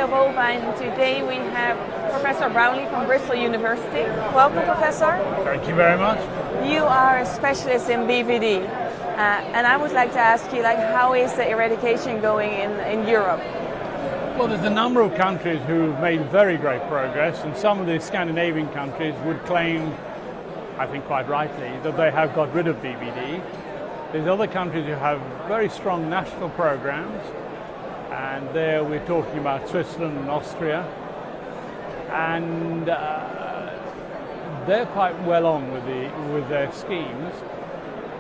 Radio Bovine. Today we have Professor Brownlie from Bristol University. Welcome, Professor. Thank you very much. You are a specialist in BVD, and I would like to ask you, how is the eradication going in Europe? Well, there's a number of countries who've made very great progress, and some of the Scandinavian countries would claim, I think quite rightly, that they have got rid of BVD. There's other countries who have very strong national programs, and there we're talking about Switzerland and Austria, and they're quite well on with their schemes.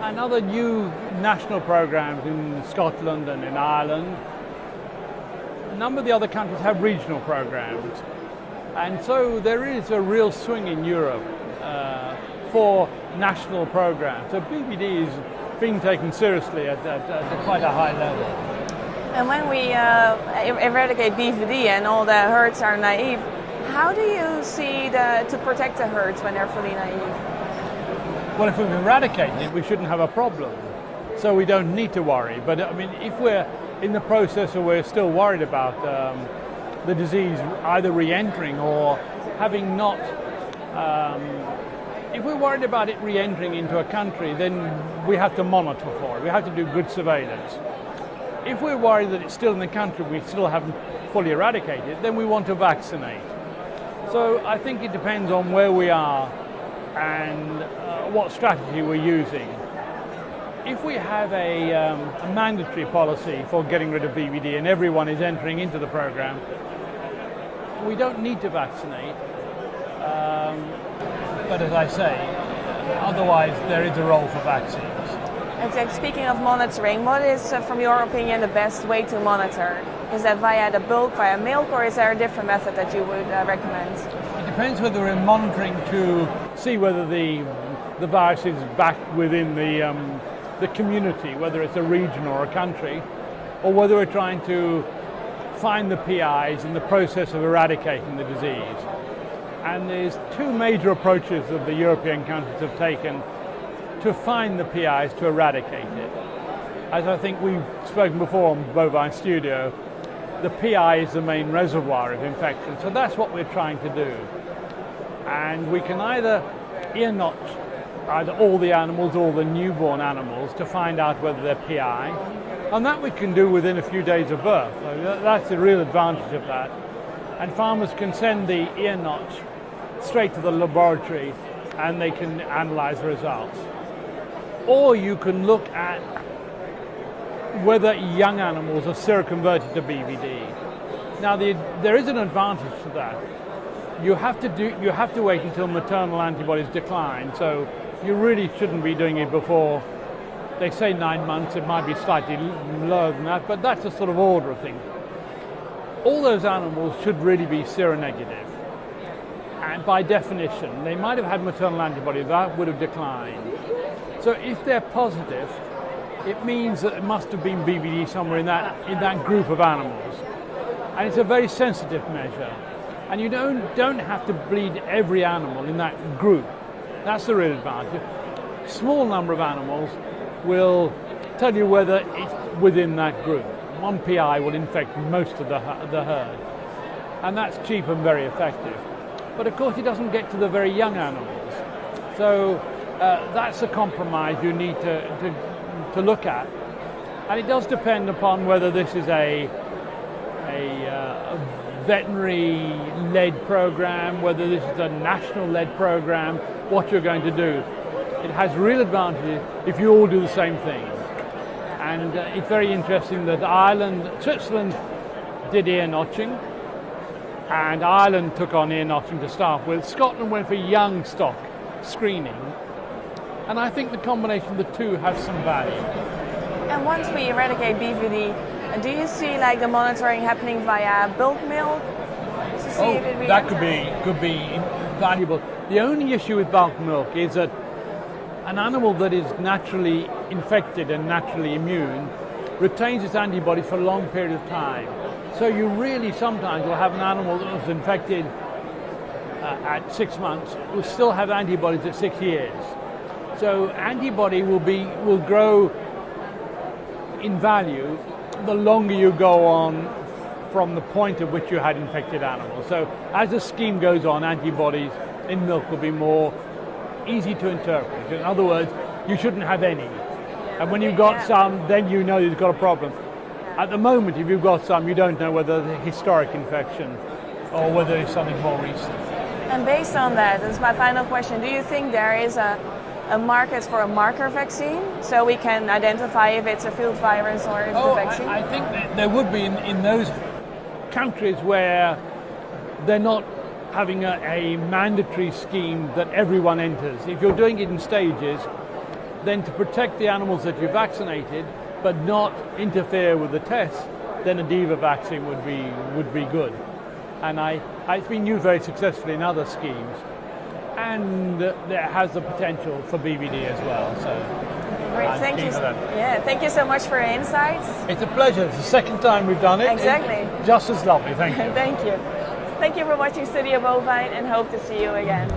And other new national programs in Scotland and in Ireland. A number of the other countries have regional programs, and so there is a real swing in Europe for national programs. So BVD is being taken seriously at quite a high level. And when we eradicate BVD and all the herds are naive, how do you see to protect the herds when they're fully naive? Well, if we've eradicated it, we shouldn't have a problem, so we don't need to worry. But I mean, if we're in the process or we're still worried about the disease either re-entering or having not, if we're worried about it re-entering into a country, then we have to monitor for it. We have to do good surveillance. If we're worried that it's still in the country, we still haven't fully eradicated, then we want to vaccinate. So I think it depends on where we are and what strategy we're using. If we have a mandatory policy for getting rid of BVD and everyone is entering into the program, we don't need to vaccinate. But as I say, otherwise there is a role for vaccines. Exactly. Speaking of monitoring, what is, from your opinion, the best way to monitor? Is that via the bulk, via milk, or is there a different method that you would recommend? It depends whether we're monitoring to see whether the virus is back within the community, whether it's a region or a country, or whether we're trying to find the PIs in the process of eradicating the disease. And there's two major approaches that the European countries have taken to find the PIs to eradicate it. As I think we've spoken before on Bovine Studio, the PI is the main reservoir of infection, so that's what we're trying to do. And we can either ear notch either all the animals or the newborn animals to find out whether they're PI, and that we can do within a few days of birth. So that's the real advantage of that. And farmers can send the ear notch straight to the laboratory and they can analyze the results. Or you can look at whether young animals are seroconverted to BVD. Now there is an advantage to that. You have to wait until maternal antibodies decline, so you really shouldn't be doing it before, they say 9 months, it might be slightly lower than that, but that's a sort of order of things. All those animals should really be seronegative. And by definition, they might have had maternal antibodies, that would have declined. So if they're positive, it means that it must have been BVD somewhere in that group of animals. And it's a very sensitive measure. And you don't have to bleed every animal in that group. That's the real advantage. Small number of animals will tell you whether it's within that group. One PI will infect most of the herd. And that's cheap and very effective. But of course it doesn't get to the very young animals. So that's a compromise you need to look at. And it does depend upon whether this is a veterinary-led program, whether this is a national-led program, what you're going to do. It has real advantages if you all do the same thing. And it's very interesting that Switzerland did ear notching, and Ireland took on ear notching to start with. Scotland went for young stock screening, and I think the combination of the two has some value. And once we eradicate BVD, do you see the monitoring happening via bulk milk? That could be valuable. The only issue with bulk milk is that an animal that is naturally infected and naturally immune retains its antibodies for a long period of time. So you really sometimes will have an animal that was infected at 6 months will still have antibodies at 6 years. So antibody will grow in value the longer you go on from the point at which you had infected animals. So as the scheme goes on, antibodies in milk will be more easy to interpret. In other words, you shouldn't have any. And when you've got some, then you know you've got a problem. At the moment, if you've got some, you don't know whether the historic infection or whether it's something more recent. And based on that, this is my final question, do you think there is a market for a marker vaccine so we can identify if it's a field virus or it's the vaccine? I think that there would be in those countries where they're not having a mandatory scheme that everyone enters. If you're doing it in stages, then to protect the animals that you vaccinated but not interfere with the test, then a DIVA vaccine would be good. And it's been used very successfully in other schemes, and there has the potential for BVD as well. So, great, thank you. Yeah, thank you so much for your insights. It's a pleasure. It's the second time we've done it. Exactly. It's just as lovely. Thank you. Thank you. Thank you for watching Studio Bovine, and hope to see you again.